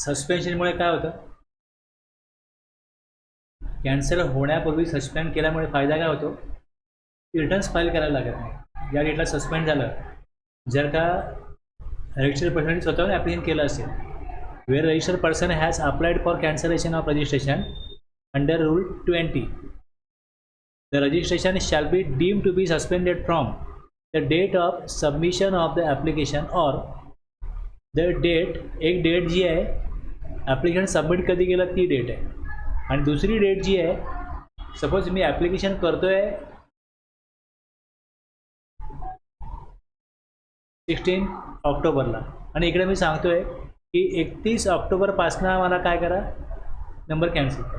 सस्पेन्शनमुळे काय होतं? कॅन्सल होण्यापूर्वी सस्पेंड केल्यामुळे फायदा काय होतो? रिटर्न्स फाईल करायला लागत नाही. या डेटला सस्पेंड झालं, जर का रजिस्टर्ड पर्सनने स्वतःहून ॲप्लिकेशन केलं असेल, where registered person has applied for cancellation of registration under rule 20, the registration shall be deemed to be suspended from the date of submission of the application or the date, एक date जी आहे application submit कधी केलं ती date आहे, आणि दुसरी date जी आहे, सपोज मी ॲप्लिकेशन करतोय 16 ऑक्टोबरला आणि इकडे मी सांगतोय की 31 ऑक्टोबरपासनं मला काय करा, नंबर कॅन्सल करा.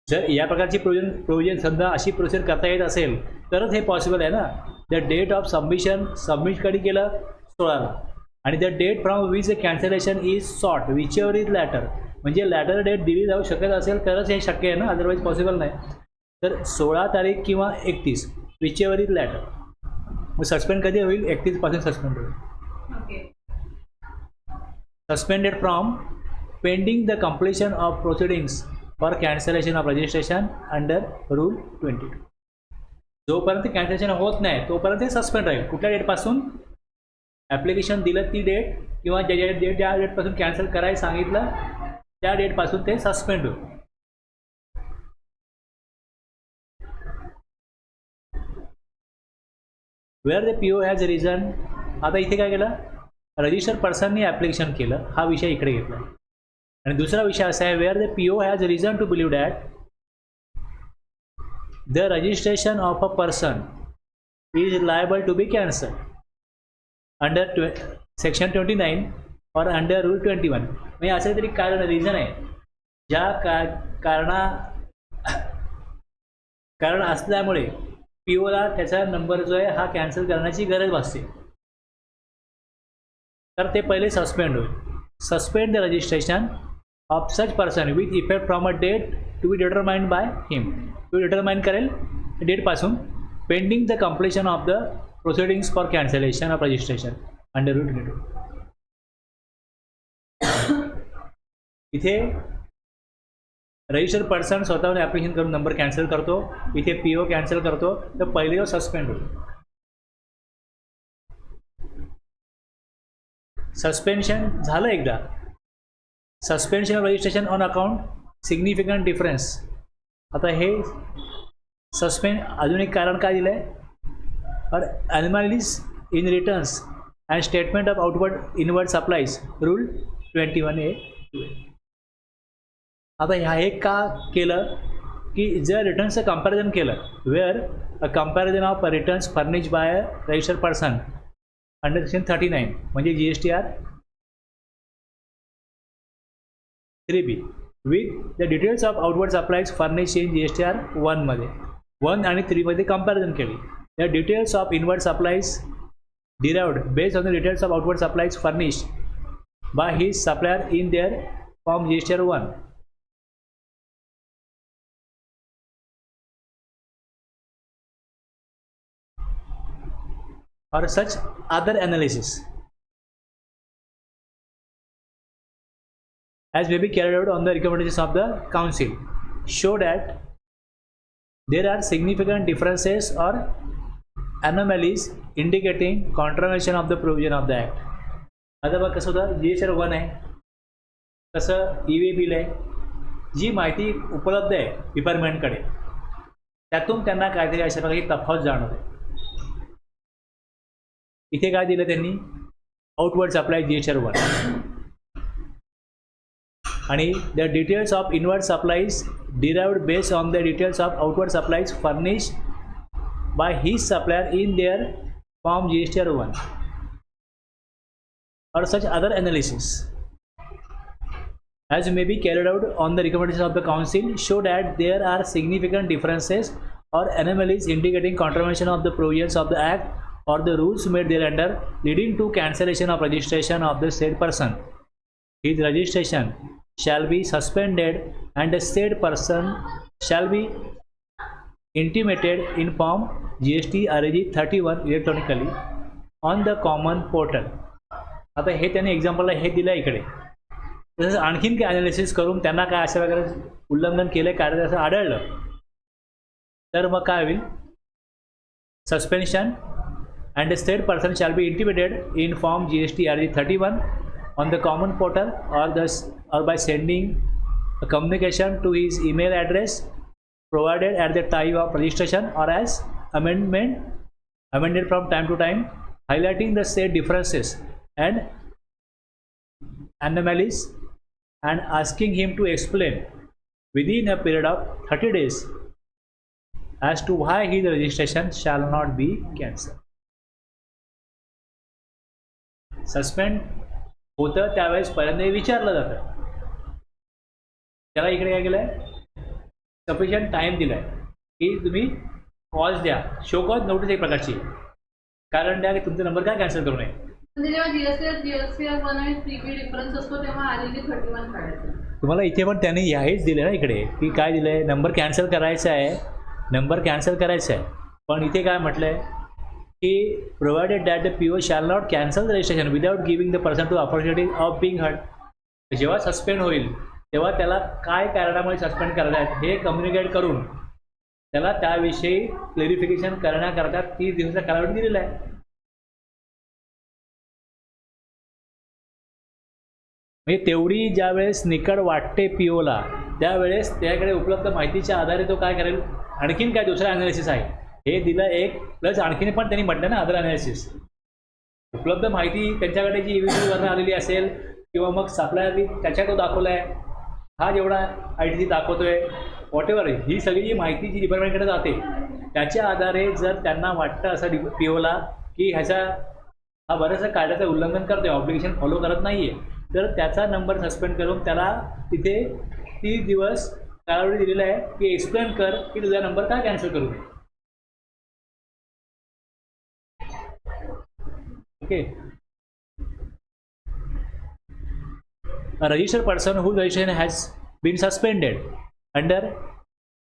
जर या प्रकारची प्रोविजन समजा अशी प्रोसेस करता येत असेल तरच हे पॉसिबल आहे ना. द डेट ऑफ सबमिट कधी केलं 16ला, आणि the date from which the cancellation is sought whichever is later, म्हणजे लॅटर डेट दिली जाऊ शकत असेल तरच हे शक्य आहे ना, अदरवाईज पॉसिबल नाही. तर 16 तारीख किंवा 31 विच एव्हर इज लॅटर. मग सस्पेंड कधी होईल? 31 पासून सस्पेंड होईल. Suspended from pending the completion of proceedings for cancellation of registration under rule 22. जोपर्यंत कॅन्सलेशन होत नाही तोपर्यंत ते सस्पेंड राहील. कुठल्या डेटपासून? ॲप्लिकेशन दिलं ती डेट किंवा ज्या डेटपासून कॅन्सल करायला सांगितलं त्या डेटपासून ते सस्पेंड होईल. Where the P O has reason. आता इथे काय केलं? रजिस्टर्ड पर्सननी ॲप्लिकेशन केलं, हा विषय इकडे घेतला. आणि दुसरा विषय असा आहे, where the P O has reason to believe that the registration of a person is liable to be cancel under section 29 or under rule 21. म्हणजे असं तरी कारण रिझन आहे, ज्या कारण असल्यामुळे पी ओला त्याचा नंबर जो आहे हा कॅन्सल करण्याची गरज भासते, तर ते पहिले सस्पेंड होईल. Suspend the registration of such person with effect from a date to be determined by him. To determine करेल डेटपासून, pending the completion of the proceedings for cancellation of registration under rule 22. इथे registered person स्वतःहून application करून number cancel करतो, इथे P O cancel करतो, तर पहिले सस्पेंड होईल. सस्पेन्शन झालं एकदा. Suspension of registration on account significant difference. आता हे सस्पेंड अजून एक कारण काय दिलं आहे? Or anomalies in returns and statement of outward inward supplies rule 21A. आता ह्या एक का केलं की जर रिटर्न्सचं कंपॅरिझन केलं, where a comparison of returns furnished by registered person under section 39 म्हणजे GSTR 3B with the details of outward supplies furnish in GSTR 1 मध्ये 1 आणि 3 मध्ये कंपॅरिझन केली. The details of inward supplies derived based on the details of outward supplies furnished by his supplier in their form GSTR 1. Or such other analysis as may be carried out on the recommendations of the council show that there are significant differences or anomalies indicating contravention of the provision of the act. आता बघ कसं होतं, GSTR 1 आहे, कसं EV bill आहे, जी माहिती उपलब्ध आहे डिपार्टमेंटकडे त्यातून त्यांना काहीतरी अशा प्रकारची तफावत जाणवते. इथे काय दिलं त्यांनी? आउटवर्ड सप्लाय GSTR 1 आणि the details of inward supplies derived based on the details of outward supplies furnished by his supplier in their form GSTR 1 or such other analysis as may be carried out on the recommendations of the council show that there are significant differences or anomalies indicating contravention of the provisions of the act or the rules made thereunder leading to cancellation of registration of the said person. His registration shall be suspended and the said person shall be intimated in form GST RAG 31 electronically on the common portal आता हे त्यांनी एक्झाम्पलला हे दिलं इकडे. तसंच आणखीन काय analysis करून त्यांना काय अशा वगैरे उल्लंघन केलं कार्य असं आढळलं तर मग काय होईल, suspension and the state person shall be intimated in form GST RG 31 on the common portal or by sending a communication to his email address provided at the time of registration or as amended from time to time, highlighting the state differences and anomalies and asking him to explain within a period of 30 days as to why his registration shall not be cancelled. Suspend होतं त्यावेळेस पहिल्यांदा विचारलं जातं त्याला. इकडे काय केलं आहे, सफिशियंट टाईम दिला आहे की तुम्ही कॉज द्या, शो कॉज नोटीस एक प्रकारची कारण द्या की तुमचा नंबर काय कॅन्सल करू नये. तुम्हाला इथे पण त्यांनी हेच दिलं ना इकडे की काय दिलं आहे, नंबर कॅन्सल करायचा आहे, नंबर कॅन्सल करायचा आहे. पण इथे काय म्हटलं आहे की provided that the PO shall not cancel the registration without giving the person to opportunity of being heard. जेव्हा सस्पेंड होईल तेव्हा त्याला काय कारणामुळे सस्पेंड करत आहेत हे कम्युनिकेट करून त्याला त्याविषयी क्लेरिफिकेशन करण्याकरता 30 दिवसाचा कालावधी दिलेला आहे. म्हणजे तेवढी ज्यावेळेस निकड वाटते POला त्यावेळेस त्याकडे उपलब्ध माहितीच्या आधारे तो काय करेल, आणखीन काय दुसरा अनालिसिस आहे हे दिलं एक, प्लस आणखीन पण त्यांनी म्हटलं ना अदर अनालिसिस. उपलब्ध माहिती त्यांच्याकडे जी EVP-वरनं आलेली असेल किंवा मग सप्लायरनी त्याच्याकडे दाखवला आहे, हा जेवढा ITC दाखवतोय वॉटेवर, ही सगळी जी माहिती जी डिपार्टमेंटकडे जाते त्याच्या आधारे जर त्यांना वाटतं असं POला की ह्याचा हा बरंचसं कायद्याचं उल्लंघन करतोय, ऑब्लिगेशन फॉलो करत नाही आहे, तर त्याचा नंबर सस्पेंड करून त्याला तिथे 30 दिवस कालावधी दिलेला आहे की एक्सप्लेन कर की तुझा नंबर काय कॅन्सल करू नये. Okay. A registered person whose registration has been suspended under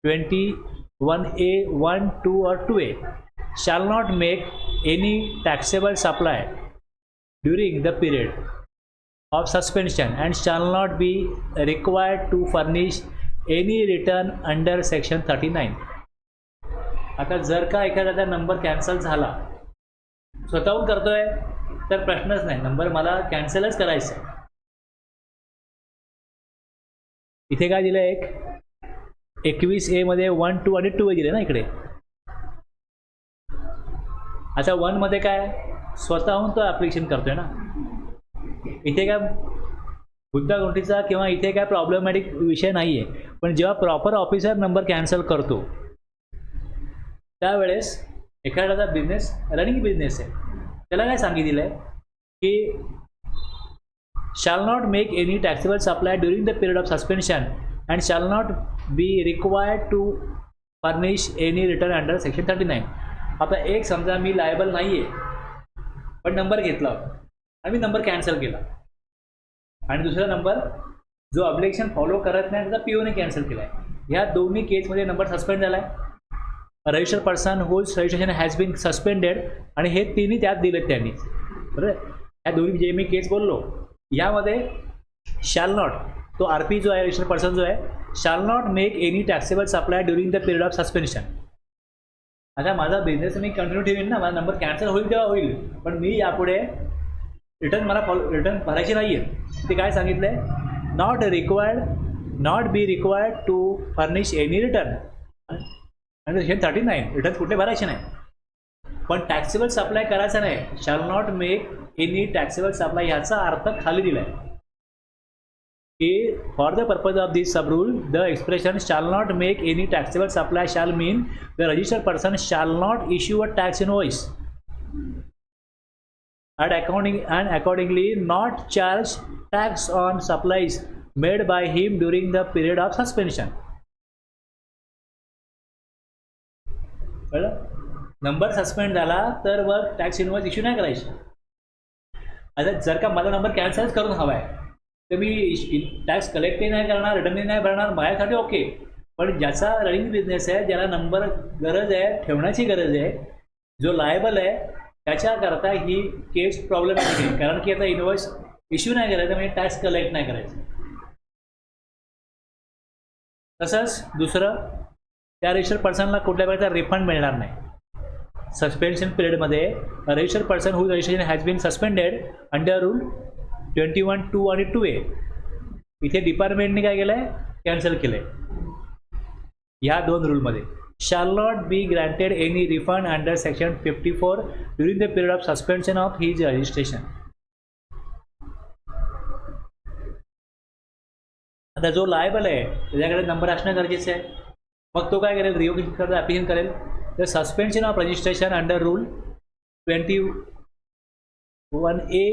21A, 1, 2 or 2A shall not make any taxable supply during the period of suspension and shall not be required to furnish any return under section 39. आता जर का एखाद्याचा number cancel झाला, स्वतःहून करतोय तर प्रश्नच नाही, नंबर मला कॅन्सलच करायचा आहे. इथे काय दिलं, एक 21A मध्ये 1, 2 आणि 2A दिले ना इकडे. आता 1 मध्ये काय स्वतःहून तो ॲप्लिकेशन करतोय ना, इथे काय गुंतागुंतीचा किंवा इथे काय प्रॉब्लेमॅटिक विषय नाही आहे. पण जेव्हा प्रॉपर ऑफिसर नंबर कॅन्सल करतो त्यावेळेस एखाद्याचा बिझनेस रनिंग बिझनेस आहे त्याला काय सांगितलं आहे की shall not make any taxable supply during the period of suspension and shall not be required to furnish any return under section 39. आता एक समजा मी लायबल नाही आहे पण नंबर घेतला आणि मी नंबर कॅन्सल केला आणि दुसरा नंबर जो ऑब्लिगेशन फॉलो करत नाही त्याचा POने कॅन्सल केला आहे. ह्या दोन्ही केसमध्ये नंबर सस्पेंड झाला आहे. Registered person whose registration has been suspended आणि हे तिन्ही त्यात दिलेत त्यांनी. बरोबर, ह्या दोन्ही जे मी केस बोललो यामध्ये शॅल नॉट, तो RP जो आहे रजिस्टर्ड पर्सन जो आहे, shall not make any taxable supply during the period of suspension. आता माझा बिझनेस मी कंटिन्यू ठेवीन ना, माझा नंबर कॅन्सल होईल तेव्हा होईल, पण मी यापुढे रिटर्न भरायची नाही आहे. ते काय सांगितलं आहे, not be required to furnish any return आणि हे 39 रिटर्न कुठले भरायचे नाही, पण टॅक्सेबल सप्लाय करायचा नाही. Shall not make any taxable supply ह्याचा अर्थ खाली दिला आहे की for the purpose of this sub rule the expression shall not make any taxable supply shall mean the registered person shall not issue a tax invoice and accordingly not charge tax on supplies made by him during the period of suspension. Number suspend झाला तर मग tax invoice issue नाही करायची. आता जर का मला number कॅन्सलच करून हवा आहे तर मी टॅक्स कलेक्टही नाही करणार, रिटर्नही नाही भरणार, माझ्यासाठी ओके. पण ज्याचा रनिंग बिझनेस आहे, ज्याला नंबर गरज आहे, ठेवण्याची गरज आहे, जो लायबल आहे, त्याच्याकरता ही केस प्रॉब्लेमॅटिक आहे, कारण की आता इनवॉइस इश्यू नाही करायचा म्हणजे टॅक्स कलेक्ट नाही करायचं. तसंच दुसरं, त्या रजिस्टर्ड पर्सनला कुठल्या प्रकारचा रिफंड मिळणार नाही. सस्पेन्शन पिरियडमध्ये registered person who registration has been suspended under rule 21(2) आणि 2A, इथे डिपार्टमेंटने काय केलं आहे, कॅन्सल केलं आहे. ह्या दोन रूलमध्ये shall not be granted any refund under section 54 during the period of suspension of his registration. आता जो लायबल आहे त्याच्याकडे नंबर असणं गरजेचं आहे. मग तो काय करेल, रिओकेशन करता ॲप्लिकेशन करेल. तर suspension of registration under rule 21A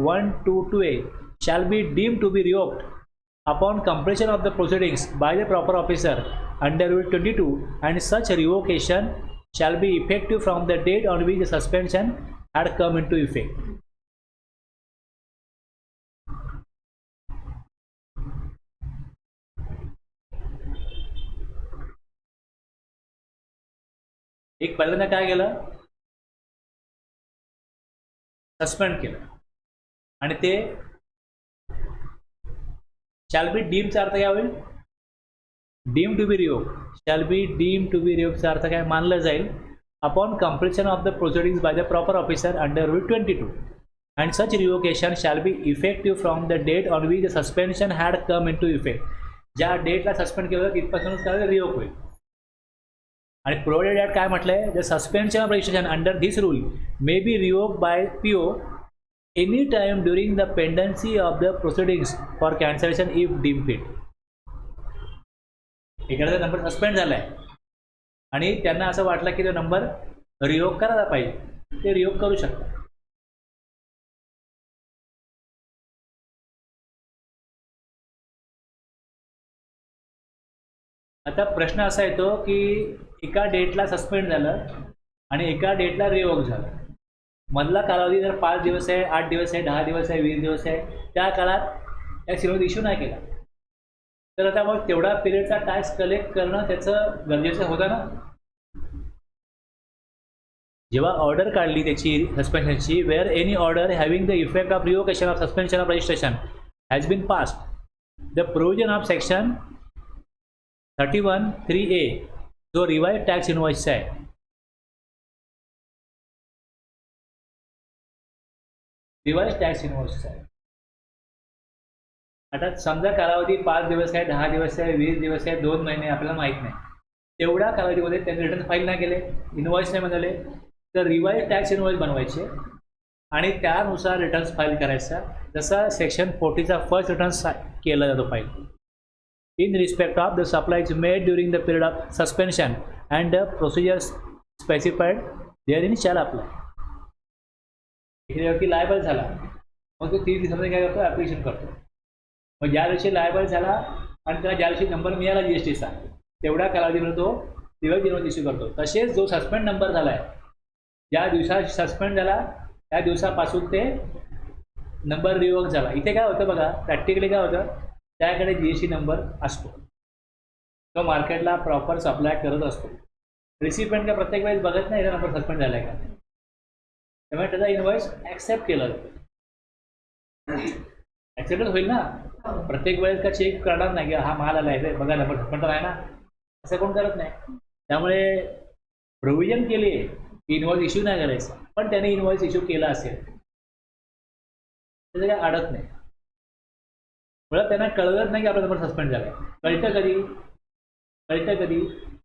1 to 2A shall be deemed to be revoked upon completion of the proceedings by the proper officer under Rule 22, and such revocation shall be effective from the date on which the suspension had come into effect. एक पहिल्यांदा काय केलं, suspend केलं आणि ते shall be डीमचा अर्थ काय होईल, deem to be revoke, shall be deem to be रिवोकचा अर्थ काय मानलं जाईल upon completion of the proceedings by the proper officer under rule 22, and such revocation shall be effective from the date on which the suspension had come into effect. ज्या डेटला suspend केलं होतं तिथपासूनच काय रिवोक होईल. आणि प्रोव्हाइडेड ॲट काय म्हटलंय, the suspension of registration under this rule may be revoke by PO any time during the pendency of the proceedings for cancellation if deem fit. एखादा नंबर सस्पेंड झाला आहे आणि त्यांना असं वाटलं की तो नंबर रिवोक करायला पाहिजे, ते रिवोक करू शकतात. आता प्रश्न असा येतो की एका डेटला सस्पेंड झालं आणि एका डेटला रिवोक झालं, मधला कालावधी जर 5 दिवस आहे, 8 दिवस आहे, 10 दिवस आहे, 20 दिवस आहे, त्या काळात त्या सिरोज इश्यू नाही केला, तर आता मग तेवढा पिरियडचा टॅक्स कलेक्ट करणं त्याचं गरजेचं होतं ना. जेव्हा ऑर्डर काढली त्याची सस्पेन्शनची, where any order having the effect of revocation of suspension of registration has been passed, the provision of section 31(3)A जो रिवाइज टॅक्स इनवॉइसचा आहे, रिवाइज टॅक्स इनवॉइसचा आहे. आता समजा कालावधी 5 दिवस आहे, 10 दिवस आहे, 20 दिवस आहे, 2 महिने, आपल्याला माहीत नाही, तेवढ्या कालावधीमध्ये त्यांनी रिटर्न फाईल नाही केले, इनवॉइस नाही बनवले, तर रिवाइज टॅक्स इनवॉइस बनवायचे आणि त्यानुसार रिटर्न्स फाईल करायचा. जसा सेक्शन 40चा फर्स्ट रिटर्न्स केला जातो file in respect of the supplies made during the period of suspension and the procedures specified therein shall apply. एखाद्या व्यक्ती लायबल झाला, मग तो 30 दिवसामध्ये काय करतो, ॲप्लिकेशन करतो. मग ज्या दिवशी लायबल झाला आणि त्याला ज्या दिवशी नंबर मिळाला GSTचा, तेवढ्या कालावधीमध्ये तो रिवाइज इनवॉइस इश्यू करतो. तसेच जो सस्पेंड नंबर झाला आहे, ज्या दिवसात सस्पेंड झाला त्या दिवसापासून ते नंबर रिवोक झाला, इथे काय होतं बघा, प्रॅक्टिकली काय होतं, त्याकडे GST नंबर असतो, तो मार्केटला प्रॉपर सप्लाय करत असतो. रिसिपेंट का प्रत्येक वेळेस बघत नाही याचा नंबर सस्पेंड झाला आहे का, त्यामुळे त्याचा इनवॉइस ॲक्सेप्ट केला जातो. ॲक्सेप्टच होईल ना, प्रत्येक वेळेस का चेक करणार नाही की हा माल आला आहे बघा नंबर सस्पेंड तर आहे ना, असं कोण करत नाही. त्यामुळे प्रोव्हिजन केली आहे की इनवॉइस इश्यू नाही करायचं, पण त्याने इनवॉइस इश्यू केला असेल त्याचं काय अडत नाही. मला त्यांना कळलंच नाही की आपला नंबर सस्पेंड झाला आहे. कळतं कधी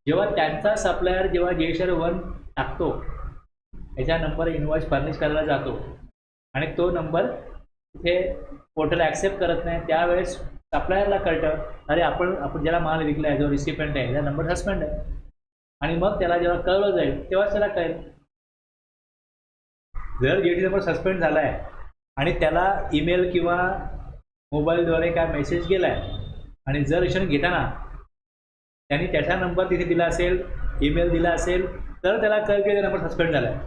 जेव्हा त्यांचा सप्लायर जेव्हा GSR 1 टाकतो, याचा नंबर इनवॉइस फर्निश करायला जातो आणि तो नंबर तिथे पोर्टल ॲक्सेप्ट करत नाही, त्यावेळेस सप्लायरला कळतं अरे आपण ज्याला माल विकला आहे, जो रिसिपेंट आहे, त्याचा नंबर सस्पेंड आहे. आणि मग त्याला जेव्हा कळलं जाईल तेव्हाच त्याला कळेल. जर GST नंबर सस्पेंड झाला आहे आणि त्याला ईमेल किंवा मोबाईलद्वारे काय मेसेज गेला आहे आणि जर रजिस्ट्रेशन घेताना त्यांनी त्याचा नंबर तिथे दिला असेल, ईमेल दिला असेल, तर त्याला कळेल की त्याचा नंबर सस्पेंड झाला आहे.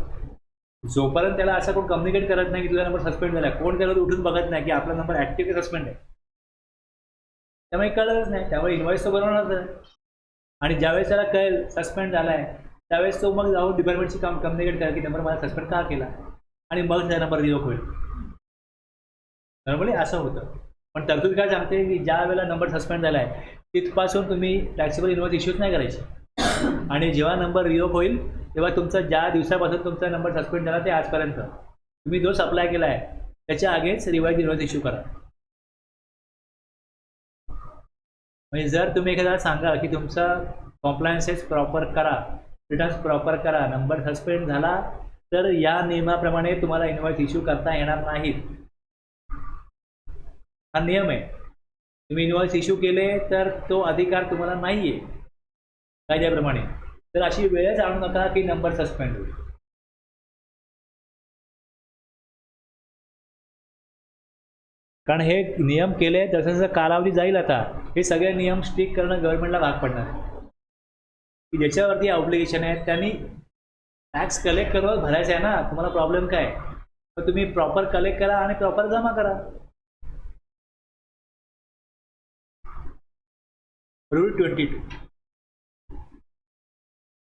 जोपर्यंत त्याला असं कोण कम्युनिकेट करत नाही की तुझा नंबर सस्पेंड झाला आहे, कोण त्याला उठून बघत नाही की आपला नंबर ॲक्टिव्ह की सस्पेंड आहे, त्यामुळे कळलंच नाही. त्यामुळे इनवॉइस तो बनवणार आणि ज्यावेळेस त्याला कळेल सस्पेंड झाला आहे त्यावेळेस तो मग जाऊन डिपार्टमेंटशी कम्युनिकेट करा की नंबर मला सस्पेंड का केला. आणि मग त्या नंबर रिवोक होईल. नॉर्मली असं होतं. पण तरतूद काय सांगते की ज्या वेळेला नंबर सस्पेंड झाला आहे तिथपासून तुम्ही टॅक्सेबल इनवॉइस इश्यूच नाही करायचे. आणि जेव्हा नंबर रिवोक होईल तेव्हा तुमचा ज्या दिवसापासून तुमचा नंबर सस्पेंड झाला ते आजपर्यंत तुम्ही जो सप्लाय केला आहे त्याच्या आगेच रिवाइज इनवॉइस इश्यू करा. म्हणजे जर तुम्ही एखाद्याला सांगा की तुमचा कॉम्प्लायन्सेस प्रॉपर करा, रिटर्न्स प्रॉपर करा, नंबर सस्पेंड झाला तर या नियमाप्रमाणे तुम्हाला इनवॉइस इश्यू करता येणार नाहीत. हा नियम आहे. तुम्ही इनवॉइस इश्यू केले तर तो अधिकार तुम्हाला नाही आहे कायद्याप्रमाणे. तर अशी वेळच आणू नका की नंबर सस्पेंड होईल. कारण हे नियम केले जसं जसं कालावधी जाईल आता हे सगळे नियम स्ट्रिक्ट करणं गव्हर्नमेंटला भाग पडणार आहे की ज्याच्यावरती ऑब्लिगेशन आहे त्यांनी टॅक्स कलेक्ट करून भरायचं आहे ना. तुम्हाला प्रॉब्लेम काय, तर तुम्ही प्रॉपर कलेक्ट करा आणि प्रॉपर जमा करा. Rule 22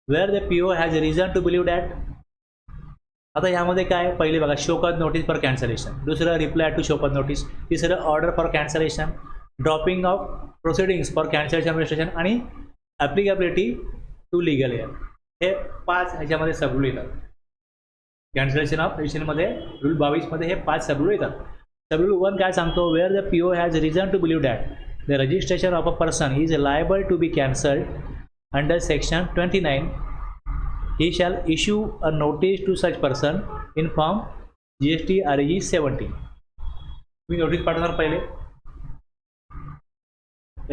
where the PO has reason to believe that. आता यामध्ये काय, पहिले बघा शोकॉज नोटीस फॉर कॅन्सलेशन, दुसरं रिप्लाय टू शोकॉज नोटीस, तिसरं order for cancellation, dropping of proceedings for cancellation administration आणि ॲप्लिकेबिलिटी टू लिगल एअर. हे 5 ह्याच्यामध्ये सबरूल येतात. कॅन्सलेशन ऑफ रजिस्ट्रेशनमध्ये रूल 22 मध्ये हे 5 सबरूल येतात. सबरूल 1 काय सांगतो, where the PO has reason to believe that the registration of a person is liable to be cancelled under section 29 he shall issue a notice to such person in form GST REG 70. Me notice पाठवणार पहिले,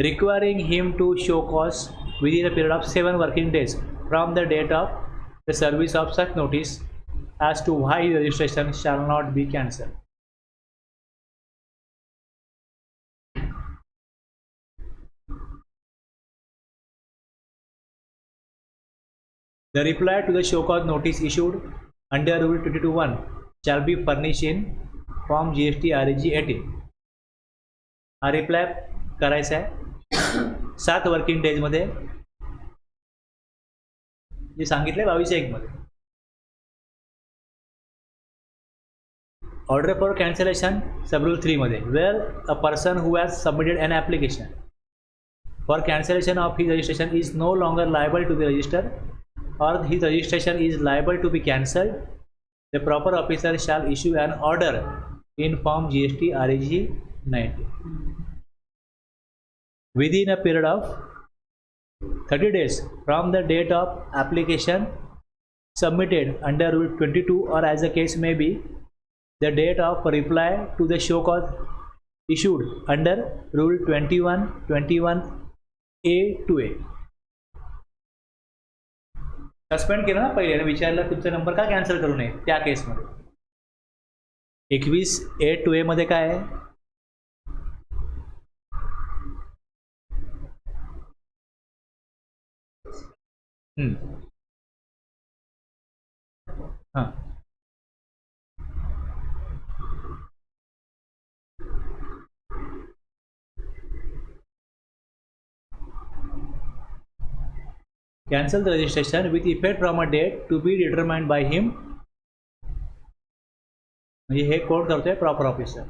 requiring him to show cause within a period of 7 working days from the date of the service of such notice as to why his registration shall not be cancelled. The reply to the show cause notice issued under Rule 22(1) shall be furnished in Form GST REG 18. हा reply करायचा आहे 7 working डेजमध्ये, जे सांगितले 22(1) मध्ये. Order for cancellation subrule 3 मध्ये, where a person who has submitted an application for cancellation of his registration is no longer liable to be register or his registration is liable to be cancelled, the proper officer shall issue an order in form GST REG 90 within a period of 30 days from the date of application submitted under Rule 22, or as the case may be, the date of reply to the show cause issued under Rule 21(a) to A. Suspend केलं ना पहिले आणि विचारलं तुमचा number का cancel करू नये, त्या केसमध्ये 21(a) to A मध्ये काय आहे, हां cancel the registration with effect from a date to be determined by him. म्हणजे हे कोण करतोय, proper officer.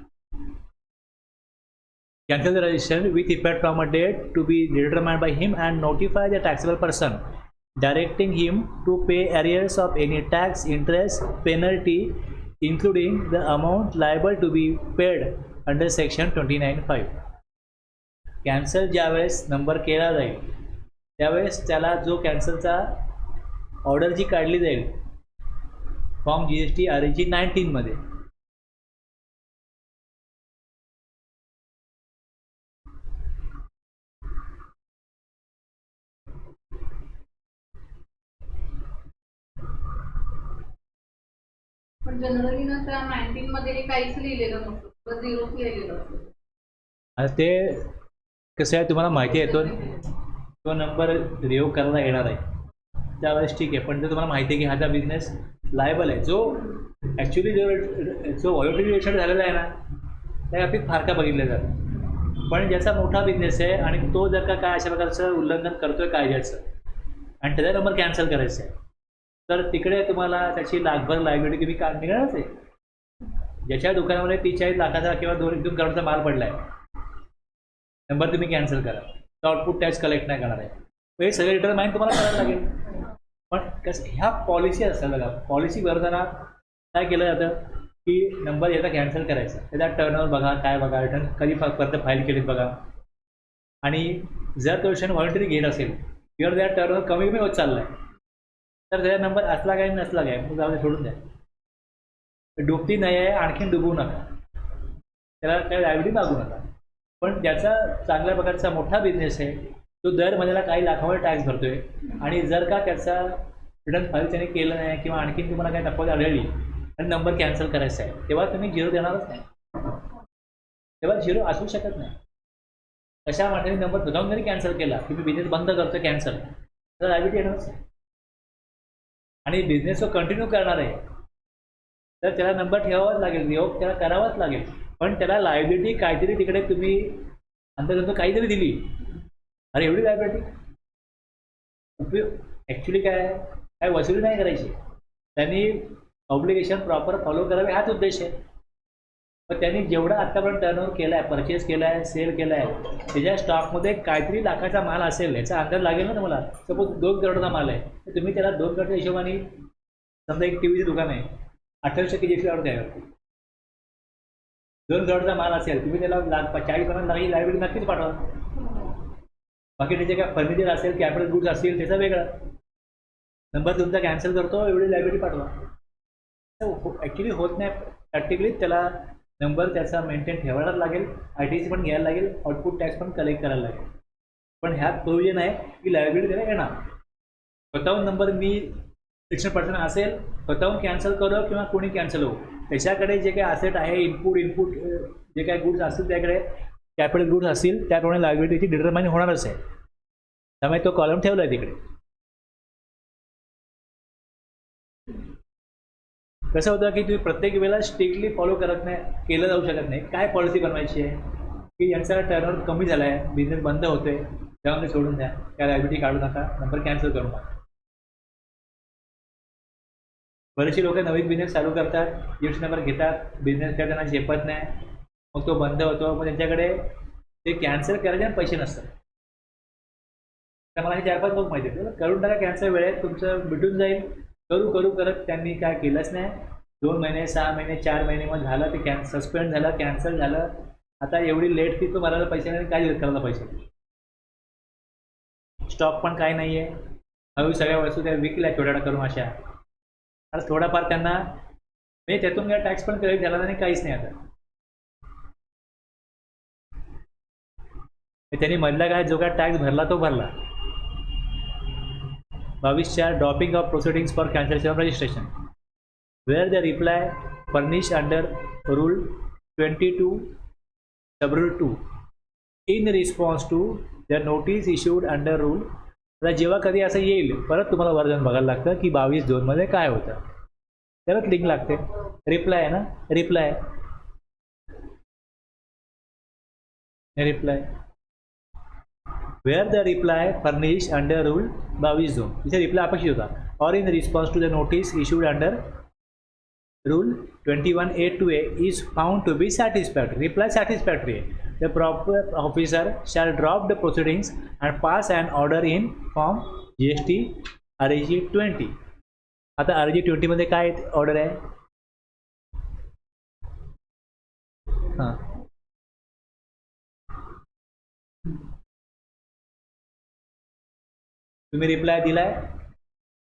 cancel the registration with effect from a date to be determined by him and notify the taxable person directing him to pay arrears of any tax, interest, penalty including the amount liable to be paid under section 29(5). Cancel ज्यावेळेस number केला जाईल त्यावेळेस त्याला जो कॅन्सलचा order जी काढली जाईल form GST REG 19 मध्ये, पण जनरली ना त्या 19 मध्ये काहीच लिहिलेलं नसतं, झिरोच लिहिलेलं असतं. आता ते कसं आहे तुम्हाला माहिती आहे, तो नंबर रिव्ह्यू करायला येणार आहे त्यावेळेस ठीक आहे. पण जर तुम्हाला माहिती आहे की हा बिझनेस लायबल आहे, जो ॲक्च्युली जो व्हॉल्युटरी रजिस्टर्ड झालेला आहे ना त्या बाबतीत फारका बघितल्या जातात. पण ज्याचा मोठा बिझनेस आहे आणि तो जर का काय अशा प्रकारचं उल्लंघन करतोय कायद्याचं आणि त्याचा नंबर कॅन्सल करायचा आहे तर तिकडे तुम्हाला त्याची लाखभर लायबिलिटी तुम्ही निघणारच आहे. ज्याच्या दुकानामध्ये 43 लाखाचा किंवा 2 करोडचा माल पडलाय, नंबर तुम्ही कॅन्सल करा, तर आउटपुट टॅक्स कलेक्ट नाही करणार आहे. तर हे सगळे डिटरमाइन तुम्हाला करायला लागेल. पण कसं ह्या पॉलिसी असतात बघा, पॉलिसी भरताना काय केलं जातं की नंबर याचा कॅन्सल करायचा, त्याचा टर्नओव्हर बघा, काय बघा, रिटर्न कधी परत फाईल केलीत बघा. आणि जर तो पेशंट व्हॉलंटरी घेत असेल किंवा त्या टर्नओव्हर कमी कमी होत चाललाय, तर त्याचा नंबर असला काय नसला काय मग जाऊ दे, सोडून द्या. डुबती नाही आहे, आणखीन डुबवू नका, त्याला काय लायबिलिटी मागू नका. पण ज्याचा चांगल्या प्रकारचा मोठा बिझनेस आहे, तो दर महिन्याला काही लाखावर टॅक्स भरतोय, आणि जर का त्याचा रिटर्न फाईल त्याने केलं नाही किंवा आणखीन तुम्हाला काही तफावत आढळली आणि नंबर कॅन्सल करायचा आहे, तेव्हा तुम्ही झिरो देणारच नाही. तेव्हा झिरो असू शकत नाही. कशा माणसाने नंबर स्वतःहून जरी कॅन्सल केला की मी बिझनेस बंद करतो कॅन्सल, तर लायबिलिटी येणारच नाही. आणि बिझनेस तो कंटिन्यू करणार आहे, तर त्याला नंबर ठेवावाच लागेल, रिओप त्याला करावाच लागेल. पण त्याला लायबिलिटी काहीतरी तिकडे तुम्ही अंतर्गत काहीतरी दिली. अरे एवढी लायबिलिटी उपयोग ॲक्च्युली काय आहे, काय वसुली नाही करायची, त्यांनी ऑब्लिगेशन प्रॉपर फॉलो करावे हाच उद्देश आहे. पण त्यांनी जेवढा आत्तापर्यंत टर्नओव्हर केला आहे, परचेस केला आहे, सेल केला आहे, त्याच्या स्टॉकमध्ये काहीतरी लाखाचा माल असेल याचा अंदाज लागेल ना तुम्हाला. सपोज 2 करोडचा माल आहे, तर तुम्ही त्याला 2 करोडच्या हिशोबाने, समजा एक टी व्हीचं दुकान आहे, 28% जी ऑर्डर द्यावी. 2 करोडचा माल असेल, तुम्ही त्याला 40-50 लाखाची लायबिलिटी नक्कीच पाठवा. बाकी त्याचे काय फर्निचर असेल, कॅपिटल गुड्स असतील, त्याचा वेगळा नंबर तुमचा कॅन्सल करतो, एवढी लायबिलिटी पाठवा. ॲक्च्युली होत नाही. प्रॅक्टिकली त्याला नंबर त्याचा मेंटेन ठेवायलाच लागेल, ITC पण घ्यायला लागेल, आउटपुट टॅक्स पण कलेक्ट करायला लागेल. पण ह्यात प्रोव्हिजन आहे की लायबिलिटी त्याला येणार. स्वतःहून नंबर मी 100% असेल, स्वतःहून कॅन्सल करो किंवा कोणी कॅन्सल हो, त्याच्याकडे जे काही असेट आहे, इनपुट जे काही गुड्स असतील, त्याकडे कॅपिटल गुड्स असतील, त्याप्रमाणे लायबिलिटीची डिटरमाइन होणारच आहे. त्यामुळे तो कॉलम ठेवला आहे तिकडे. कसं होतं की तुम्ही प्रत्येक वेळेला स्ट्रिक्टली फॉलो करत नाही, केलं जाऊ शकत नाही. काय पॉलिसी बनवायची आहे की यांचा टर्नओव्हर कमी झाला आहे, बिझनेस बंद होतोय, तेव्हा ते सोडून द्या, त्या लायबिलिटी काढू नका, नंबर कॅन्सल करू नका. बरेचसे लोक नवीन बिझनेस चालू करतात, जीएसटी नंबर घेतात, बिझनेस काय त्यांना झेपत नाही, मग तो बंद होतो, मग त्यांच्याकडे ते कॅन्सल करायचे पैसे नसतात. तर मला हे 4-5 लोक माहिती आहेत, करून टाका कॅन्सल, वेळेत तुमचं मिटून जाईल. करू करू करत त्यांनी काय केलंच नाही. 2 महिने, 6 महिने, 4 महिने मग झालं, ते सस्पेंड झालं, कॅन्सल झालं. आता एवढी लेट फी तो भरायला पैसे नाही, काय करायला पैसे, स्टॉक पण काय नाही आहे. हळू सगळ्या वस्तू त्या विकल्या छोट्या करून अशा. आता थोडाफार त्यांना म्हणजे त्यातून काय टॅक्स पण कलेक्ट झाला नाही, काहीच नाही. आता त्यांनी मधला काय जो काय टॅक्स भरला तो भरला. 22 dropping of proceedings for cancellation of registration, where the reply furnish under rule 22 subrule 2 in response to the notice issued under rule. आता जेव्हा कधी असं येईल, परत तुम्हाला वर्जन बघायला लागतं की 22(2) मध्ये काय होतं, त्यालाच लिंक लागते. रिप्लाय आहे ना, reply where the reply furnish under rule 22(2), तिथे रिप्लाय अपेक्षित होता, और in response to the notice issued under rule 21(a)(2)(a) is found to be satisfactory. Reply satisfactory. The proper officer shall drop the proceedings and pass an order in form GST RG 20. आता RG 20 मध्ये काय order आहे? हां, तुम्ही reply दिलाय.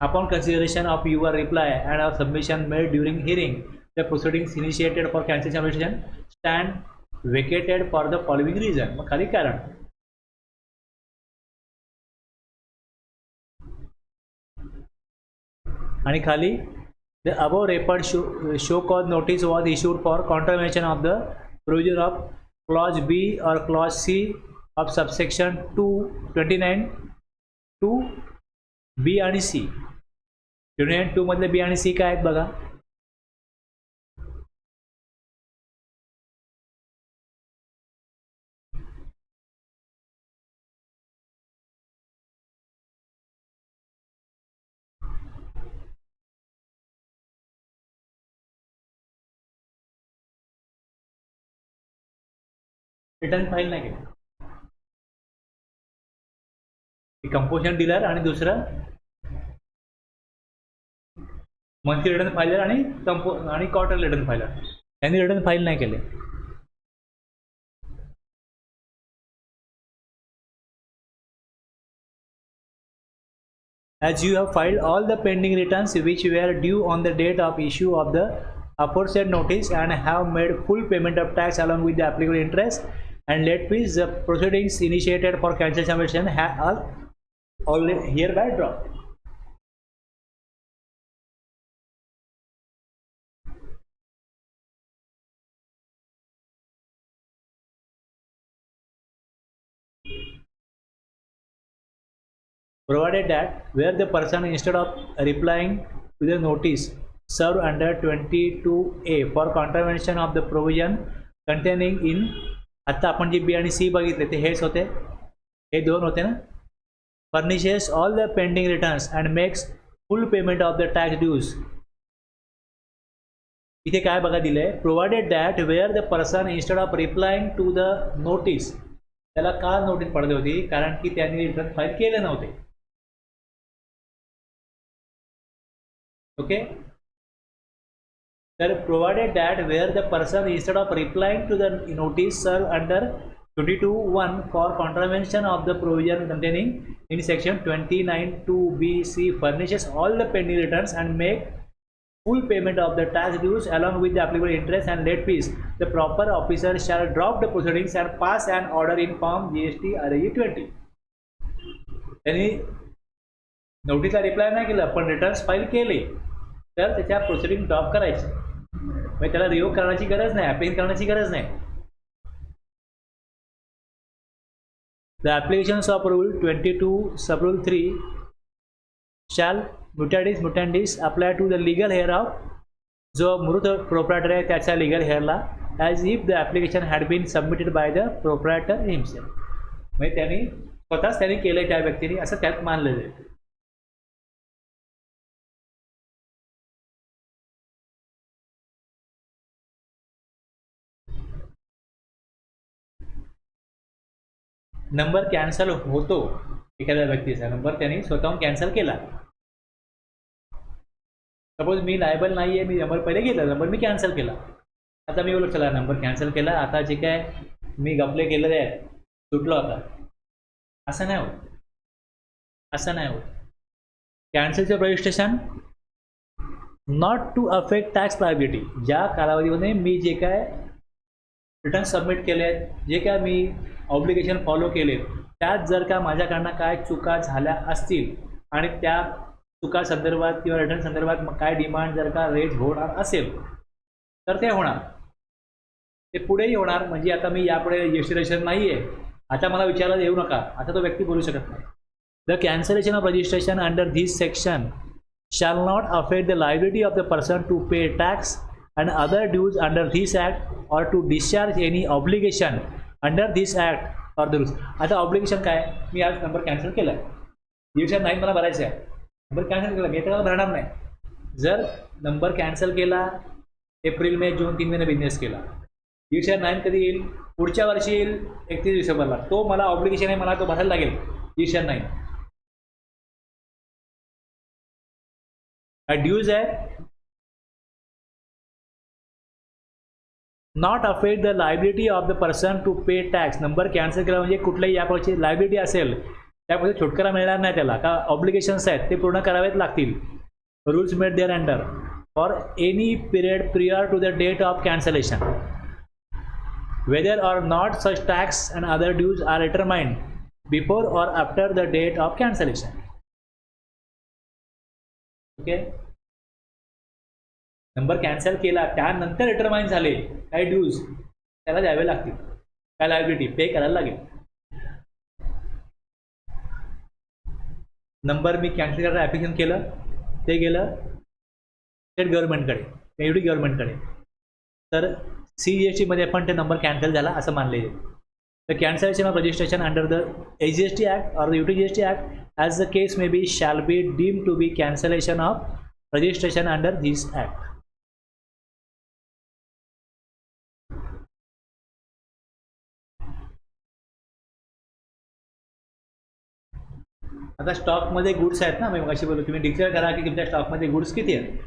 Upon consideration of your reply and our submission made during hearing, the proceedings initiated for cancellation of registration stand vacated for the following reason. मग खाली कारण, आणि खाली the above referred show cause notice was issued for contravention of the provision of clause B or clause C of subsection 229 2 B आणि C. 29(2) मधले B आणि C काय आहेत बघा. रिटर्न फाईल नाही केलं. कंपोजिशन डीलर आणि दुसरं मंथली रिटर्न फायलर आणि क्वार्टर रिटर्न फायलर, त्यांनी रिटर्न फाईल नाही केले. As you have filed all the pending returns which were due on the date of issue of the aforesaid notice and have made full payment of tax along with the applicable interest and late fees, the proceedings initiated for cancellation are all hereby dropped. Provided that where the person instead of replying to the notice served under 22A for contravention of the provision containing in, आता आपण जे बी आणि C बघितले ते हेच होते, हे दोन होते ना, furnishes all the pending returns and makes full payment of the tax dues. इथे काय बघा दिलंय, provided that where the person instead of replying to the notice, त्याला का नोटीस पडली होती, कारण की त्यांनी रिटर्न फाईल केले नव्हते. ओके, तर provided that where the person instead of replying to the notice serve under 22(1) for contravention of the provision containing in section 29(2)(b)(c) furnishes all the pending returns and make full payment of the tax dues along with the applicable interest and late fees, the proper officer shall drop the proceedings and pass an order in form GST RAE 20. त्यांनी नोटीसला reply नाही केलं पण returns file केले तर त्याच्या proceeding drop करायचे, म्हणजे त्याला रिव्ह्यू करण्याची गरज नाही, अपील करण्याची गरज नाही. The applications of Rule 22 Sub-Rule 3 shall mutatis mutandis apply to the legal heir of जो मृत प्रोप्रायटर आहे त्याच्या लिगल हेअरला, as if the application had been submitted by the proprietor himself, म्हणजे त्यांनी स्वतःच त्यांनी केलं त्या व्यक्तीने असं त्यात मानलं जाईल. नंबर कॅन्सल होतो एखाद्या व्यक्तीचा, नंबर त्यांनी स्वतःहून कॅन्सल केला. सपोज मी लायबल नाही आहे, मी नंबर पहिले घेतला, नंबर मी कॅन्सल केला, आता मी बोलू चला नंबर कॅन्सल केला, आता जे काय मी गपले केलेले आहेत सुटलो आता, असं नाही होत, असं नाही होत. कॅन्सलचं registration not to affect tax liability, ज्या कालावधीमध्ये मी जे काय रिटर्न सबमिट केले आहेत, जे काय मी ऑब्लिगेशन फॉलो केले, त्यात जर का माझ्याकडनं काय चुका झाल्या असतील आणि त्या चुका संदर्भात किंवा रिटर्न संदर्भात काय डिमांड जर का रेज होणार असेल तर ते होणार, ते पुढेही होणार. म्हणजे आता मी यापुढे रजिस्ट्रेशन नाही आहे, आता मला विचारायला येऊ नका, आता तो व्यक्ती बोलू शकत नाही. The cancellation of registration under this section shall not affect the liability of the person to pay tax and other dues under this act or to discharge any obligation under this act or the rules. आता obligation काय, मी आज number cancel केला आहे, दिवसात नाही मला भरायचं आहे, नंबर कॅन्सल केला, मी त्याला भरणार नाही. जर नंबर कॅन्सल केला, एप्रिल मे जून 3 महिने बिझनेस केला, दिवसात नाही कधी येईल, पुढच्या वर्षी येईल 31 डिसेंबरला, तो मला ऑब्लिगेशन आहे, मला तो भरायला लागेल दिवसात नाही. ड्यूज आहे not affect the liability of the person to pay tax. Number cancel केला म्हणजे कुठल्याही याप्रकारची लायबिलिटी असेल त्यामध्ये छुटकारा मिळणार नाही त्याला, का ऑब्लिगेशन्स आहेत ते पूर्ण करावेच लागतील. Rules made thereunder for any period prior to the date of cancellation whether or not such tax and other dues are determined before or after the date of cancellation. Okay, number cancel केला त्यानंतर determine झाले काही dues त्याला द्यावे लागतील, काय liability पे करायला लागेल. नंबर मी कॅन्सल करायला ॲप्लिकेशन केलं, ते गेलं स्टेट गव्हर्नमेंटकडे, एवढी गव्हर्नमेंटकडे, तर CGST मध्ये पण ते नंबर कॅन्सल झाला असं मानले जाईल. The cancellation of registration under the AGST act or the UTGST act as the case may be shall be deem to be cancellation of registration under this act. आता स्टॉकमध्ये goods आहेत ना, मी मगाशी बोललो, तुम्ही डिक्लेअर करा की तुमच्या स्टॉकमध्ये गुड्स किती आहेत.